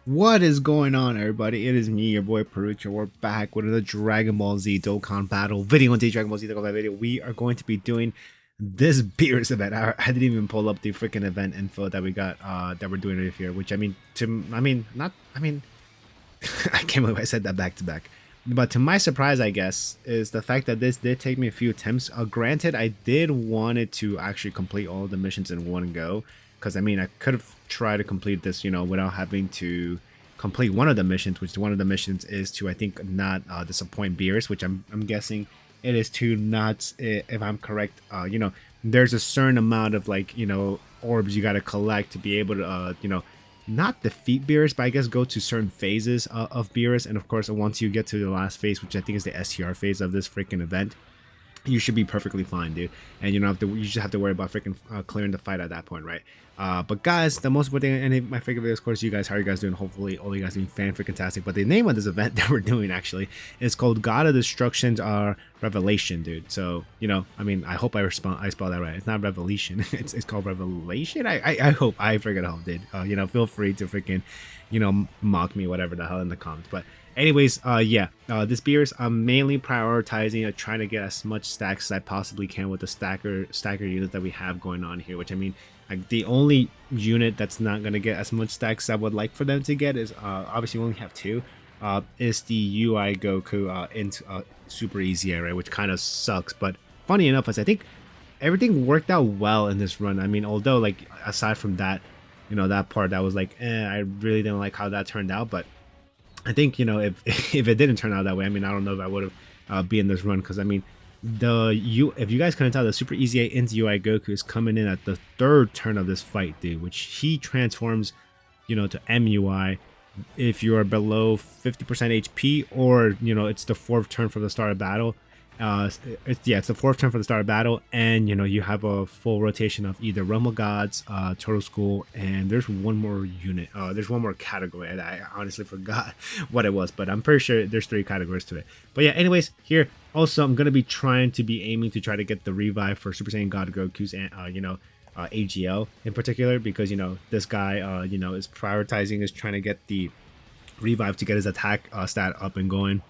What is going on, everybody? It is me, your boy Perucho. We're back with another Dragon Ball Z Dokkan battle video. On today's Dragon Ball Z Dokkan battle video, we are going to be doing this Beerus event. I didn't even pull up the freaking event info that we got that we're doing right here. Which I can't believe I said that back to back. But to my surprise, I guess, is the fact that this did take me a few attempts. Granted, I did wanted to actually complete all of the missions in one go, because I could have tried to complete this, without having to complete one of the missions, which one of the missions is to, I think, not disappoint Beerus, which I'm guessing it is to not, if I'm correct, there's a certain amount of orbs you got to collect to be able to, not defeat Beerus, but I guess go to certain phases of Beerus. And of course, once you get to the last phase, which I think is the STR phase of this freaking event, you should be perfectly fine, dude. And you just have to worry about freaking clearing the fight at that point, right? But guys, the most important thing, and my favorite video, of course, you guys, how are you guys doing? Hopefully all you guys doing fan freaking tastic. But the name of this event that we're doing actually is called God of Destruction's Revelation, dude. So I hope I spell that right. It's not Revelation. it's called Revelation. I hope I figured out, dude. Feel free to freaking mock me, whatever the hell, in the comments. But anyways, this Beerus, I'm mainly prioritizing trying to get as much stacks as I possibly can with the stacker units that we have going on here. Which the only unit that's not gonna get as much stacks I would like for them to get is obviously we only have two. Is the UI Goku into Super Easy, right? Which kind of sucks, but funny enough, as I think everything worked out well in this run. Although aside from that, that part that was I really didn't like how that turned out, but I think if if it didn't turn out that way, I don't know if I would have be in this run, because if you guys couldn't tell, the Super Easy 8 into UI Goku is coming in at the third turn of this fight, dude, which he transforms to MUI if you are below 50% HP, or it's the fourth turn from the start of battle. It's the fourth turn for the start of battle, and you have a full rotation of either Rumble Gods, Turtle School, and there's one more unit. There's one more category. I honestly forgot what it was, but I'm pretty sure there's three categories to it. But yeah, anyways, here also I'm gonna be trying to be aiming to try to get the revive for Super Saiyan God Goku's and AGL in particular, because this guy is prioritizing, is trying to get the revive to get his attack stat up and going.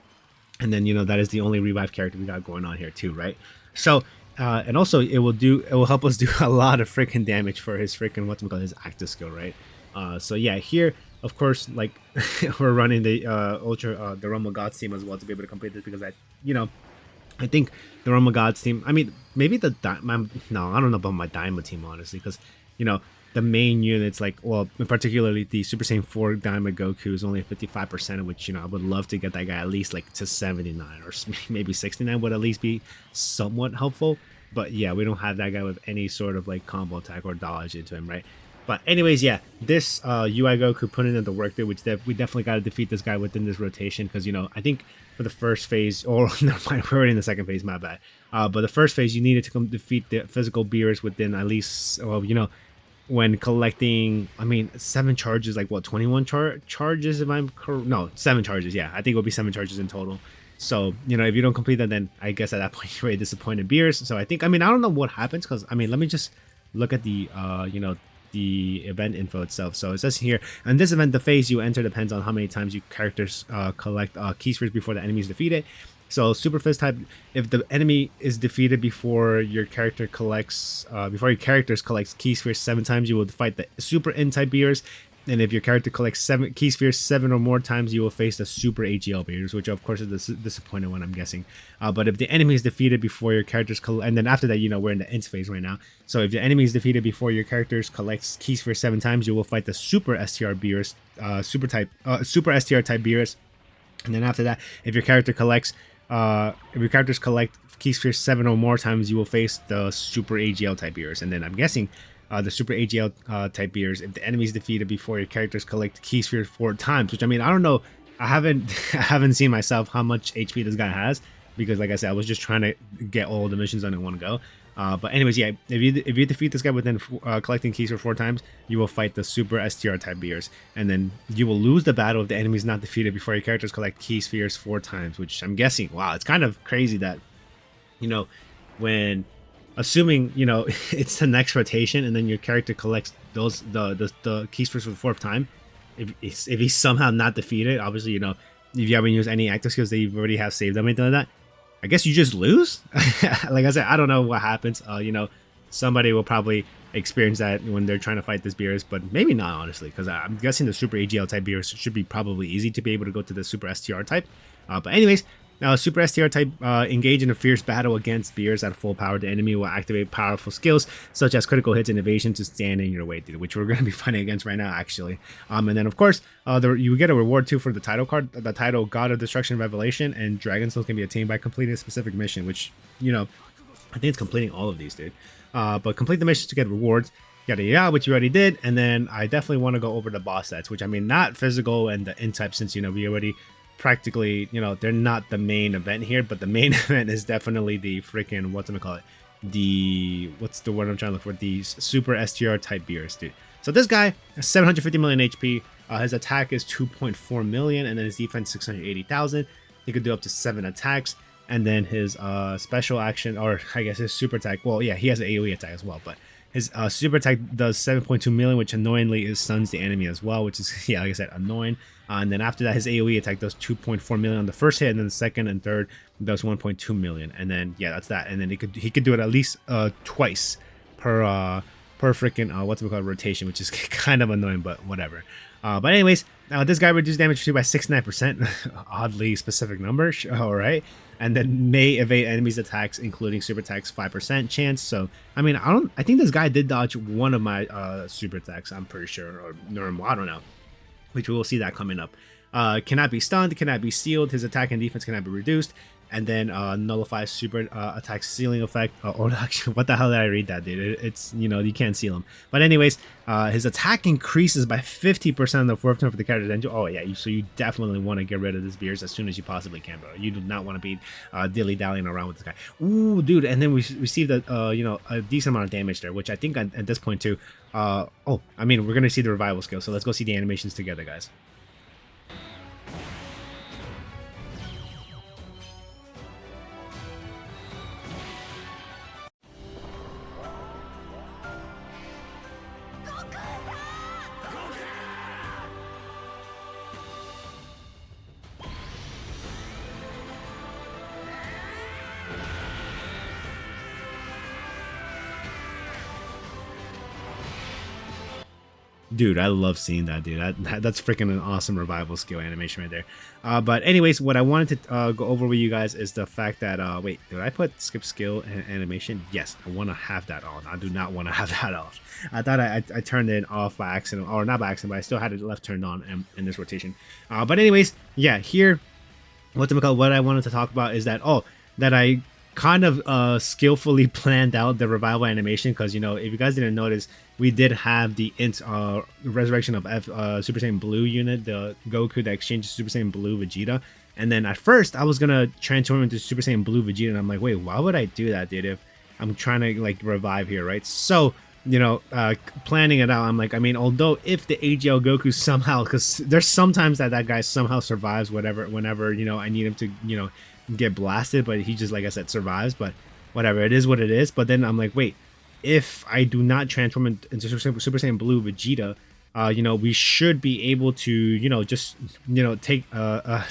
And then that is the only revive character we got going on here too, right? So and also it will help us do a lot of freaking damage for his freaking his active skill, right? So yeah, here of course we're running the ultra the Rumble Gods team as well to be able to complete this, because I think the Rumble Gods team, maybe no, I don't know about my Daima team, honestly, because the main units, particularly the Super Saiyan 4 Daima Goku is only at 55%, of which I would love to get that guy at least to 79 or maybe 69 would at least be somewhat helpful. But yeah, we don't have that guy with any sort of combo attack or dodge into him, right? But anyways, yeah, this UI Goku putting in the work there, which we definitely got to defeat this guy within this rotation, because I think for the first phase, or never mind, we're already in the second phase, my bad. But the first phase, you needed to come defeat the physical Beerus within at least, when collecting 7 charges, 21 charges, if I'm correct. No, 7 charges, yeah, I think it'll be 7 charges in total. So if you don't complete that, then I guess at that point you're really disappointed Beerus. So I think I don't know what happens, because let me just look at the the event info itself. So it says here, in this event, the phase you enter depends on how many times you characters collect key spheres before the enemy is defeated. So Super Fist type, if the enemy is defeated before your character collects, before your characters collects key spheres 7 times, you will fight the Super N type Beerus. And if your character collects 7 key spheres 7 or more times, you will face the Super AGL Beerus, which of course is the disappointing one, I'm guessing. But if the enemy is defeated before your characters and then after that, we're in the end phase right now. So if the enemy is defeated before your characters collects key spheres 7 times, you will fight the Super STR Beerus, Super STR type Beerus. And then after that, if your character collects if your characters collect key spheres 7 or more times, you will face the Super AGL type Beerus. And then I'm guessing the Super AGL type Beerus, if the enemy is defeated before your characters collect key spheres 4 times, which I don't know, I haven't seen myself how much HP this guy has, because like I said, I was just trying to get all the missions done in one go. But anyways, yeah, if you defeat this guy within collecting keys for 4 times, you will fight the Super STR type Beerus, and then you will lose the battle if the enemy is not defeated before your characters collect key spheres 4 times. Which I'm guessing, wow, it's kind of crazy that when assuming it's the next rotation and then your character collects the key spheres for the 4th time, if he's somehow not defeated, obviously, you know, if you haven't used any active skills that you already have saved them, anything like that, I guess you just lose. Like I said, I don't know what happens. You know, somebody will probably experience that when they're trying to fight this Beerus, but maybe not, honestly, because I'm guessing the Super AGL type Beerus should be probably easy to be able to go to the Super STR type. But anyways, now Super STR type engage in a fierce battle against Beerus at full power. The enemy will activate powerful skills such as critical hits and evasion to stand in your way, dude, which we're going to be fighting against right now, actually. And then of course, you get a reward too for the title card, the title God of Destruction Revelation, and Dragon Souls can be attained by completing a specific mission, which, you know, I think it's completing all of these, dude. But complete the missions to get rewards, yada yada, which you already did. And then I definitely want to go over the boss stats, which I mean, not physical and the in type, since, you know, we already practically, you know, they're not the main event here, but the main event is definitely the freaking, what's I'm gonna call it, the, what's the word I'm trying to look for, the Super STR type Beerus, dude. So this guy has 750 million HP, his attack is 2.4 million, and then his defense 680,000. He could do up to 7 attacks, and then his special action, or I guess his super attack, well, yeah, he has an AoE attack as well, but his super attack does 7.2 million, which annoyingly is stuns the enemy as well, which is, yeah, like I said, annoying. And then after that, his AoE attack does 2.4 million on the first hit, and then the second and third does 1.2 million. And then, yeah, that's that. And then he could do it at least twice per freaking what's it called, rotation, which is kind of annoying, but whatever. But anyways, this guy reduced damage to by 69%, oddly specific number, all right. And then may evade enemies' attacks, including super attacks, 5% chance. So I mean, I think this guy did dodge one of my super attacks, I'm pretty sure, or normal, I don't know, which we will see that coming up. Cannot be stunned, cannot be sealed, his attack and defense cannot be reduced, and then nullifies super attack sealing effect. Or actually, what the hell did I read that, dude? It's, you know, you can't seal him. But anyways, his attack increases by 50% on the fourth turn for the character's engine. Oh yeah, so you definitely want to get rid of this Beerus as soon as you possibly can, bro. You do not want to be dilly-dallying around with this guy. Ooh, dude, and then we received a you know, a decent amount of damage there, which I think at this point too. Oh, I mean, we're gonna see the revival skill, so let's go see the animations together, guys. Dude, I love seeing that, dude. That's freaking an awesome revival skill animation right there. But anyways, what I wanted to go over with you guys is the fact that, wait, did I put skip skill and animation? Yes, I want to have that on. I do not want to have that off. I thought I turned it off by accident, or not by accident, but I still had it left turned on in this rotation. But anyways, yeah, here, what I wanted to talk about is that, that I kind of skillfully planned out the revival animation, because, you know, if you guys didn't notice, we did have the resurrection of Super Saiyan Blue unit, the Goku that exchanges Super Saiyan Blue Vegeta. And then at first I was gonna transform into Super Saiyan Blue Vegeta, and I'm like, wait, why would I do that, dude, if I'm trying to like revive here, right? So, you know, planning it out, I'm like, I mean, although if the AGL Goku somehow, because there's sometimes that guy somehow survives whenever, you know, I need him to, you know, get blasted, but he just, like I said, survives. But whatever, it is what it is. But then I'm like, wait, if I do not transform into Super Saiyan Blue Vegeta, you know, we should be able to, you know, just, you know, take a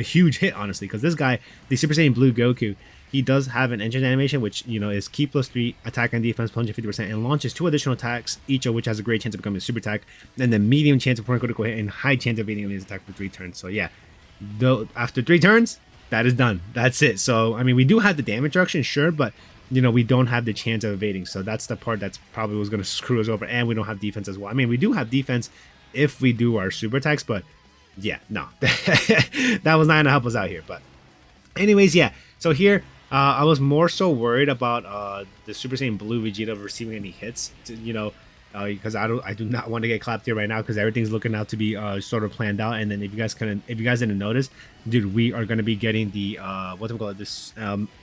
huge hit, honestly, because this guy, the Super Saiyan Blue Goku, he does have an engine animation, which, you know, is Ki +3, attack and defense, plunge 50%, and launches 2 additional attacks, each of which has a great chance of becoming a super attack, and then medium chance of pouring critical hit, and high chance of beating enemy's attack for 3 turns. So yeah, though after 3 turns, that is done. That's it. So, I mean, we do have the damage reduction, sure, but, you know, we don't have the chance of evading. So that's the part that's probably was going to screw us over, and we don't have defense as well. I mean, we do have defense if we do our super attacks, but yeah, no. That was not going to help us out here. But anyways, yeah. So here, I was more so worried about the Super Saiyan Blue Vegeta receiving any hits, you know, because I do not want to get clapped here right now, because everything's looking out to be sort of planned out. And then if you guys didn't notice, dude, we are going to be getting the what's it called, this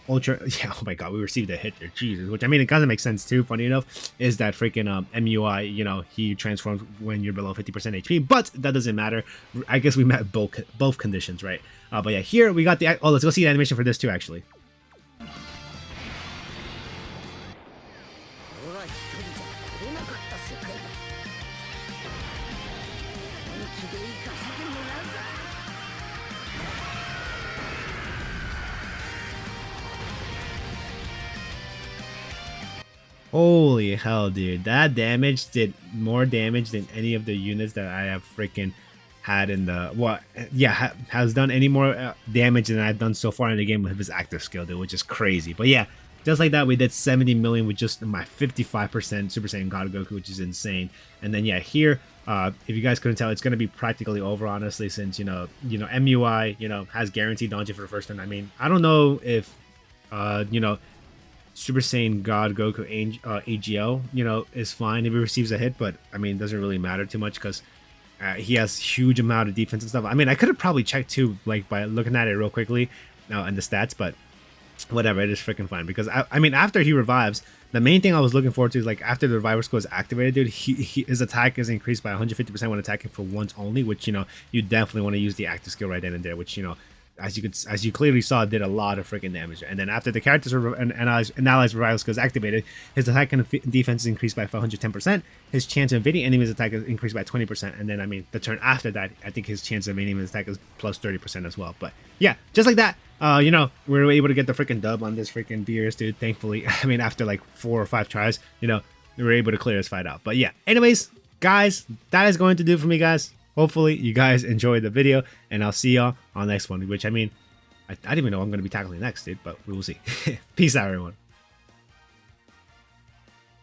ultra, yeah, oh my god, we received a hit there, Jesus, which I mean, it kind of makes sense too. Funny enough is that freaking MUI, you know, he transforms when you're below 50% HP, but that doesn't matter. I guess we met both conditions, right? But yeah, here we got the, let's go see the animation for this too, actually. Holy hell, dude. That damage did more damage than any of the units that I have freaking had in the... What? Yeah, has done any more damage than I've done so far in the game with his active skill, dude, which is crazy. But yeah, just like that, we did 70 million with just my 55% Super Saiyan God Goku, which is insane. And then, yeah, here, if you guys couldn't tell, it's going to be practically over, honestly, since, you know, MUI, has guaranteed dodging for the first turn. I mean, I don't know if, Super Saiyan God Goku AGL, is fine if he receives a hit, but I mean, it doesn't really matter too much because he has huge amount of defense and stuff. I mean, I could have probably checked too, like by looking at it real quickly and the stats, but whatever, it is freaking fine because I mean, after he revives, the main thing I was looking forward to is like after the reviver skill is activated, dude, his attack is increased by 150% when attacking for once only, which you definitely want to use the active skill right then and there, which as you clearly saw, did a lot of freaking damage. And then after the character's and allies revival skill is activated, his attack and defense is increased by 510%. His chance of evading enemies attack is increased by 20%. And then, I mean, the turn after that, I think his chance of evading attack is plus 30% as well. But yeah, just like that, we were able to get the freaking dub on this freaking Beerus, dude. Thankfully, I mean, after like 4 or 5 tries, we were able to clear this fight out. But yeah, anyways, guys, that is going to do it for me, guys. Hopefully you guys enjoyed the video, and I'll see y'all on the next one, which I mean, I don't even know what I'm going to be tackling next, dude, but we will see. Peace out, everyone.